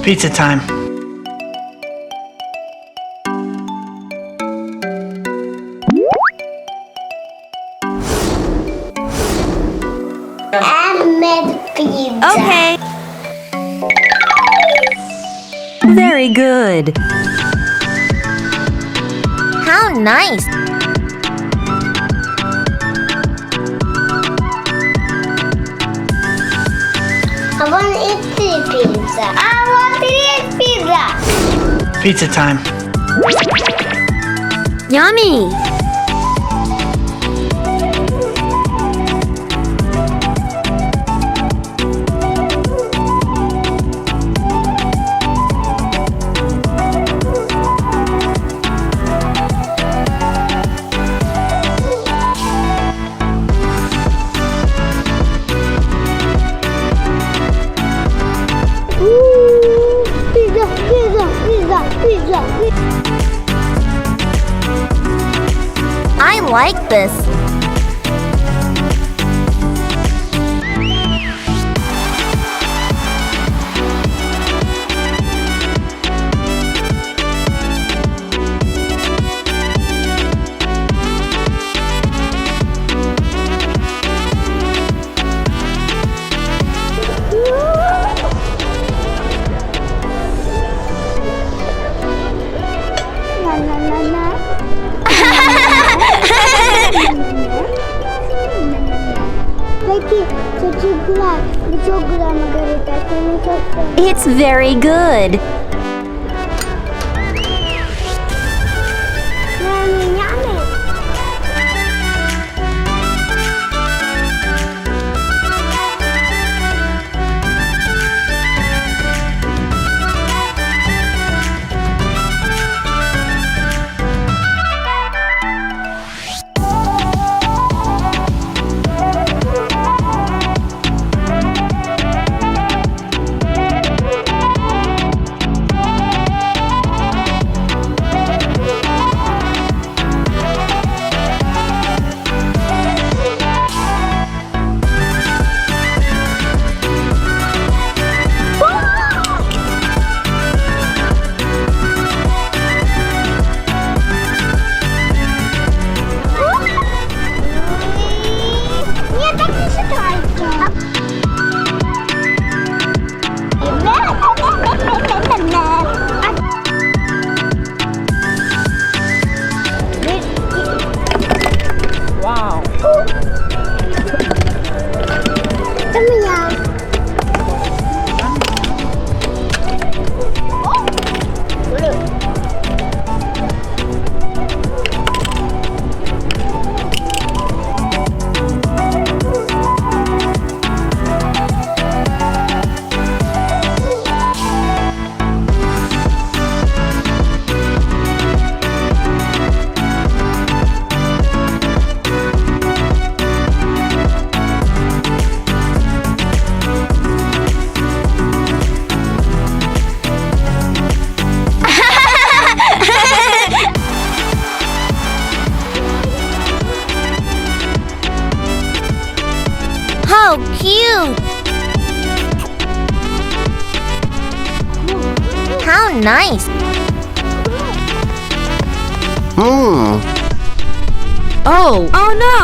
Pizza time. I made pizza. Okay. Very good. How nice. I want to eat pizza. I want to eat pizza. Pizza time. Yummy. Pizza. I like this. Peki çocuklar bu çok güzel margarita. Seni çok seviyorum. It's very good. Yummy. Niye takmışsın tuvalete? Wow. Değil mi ya? How cute. How nice. Oh. Oh no.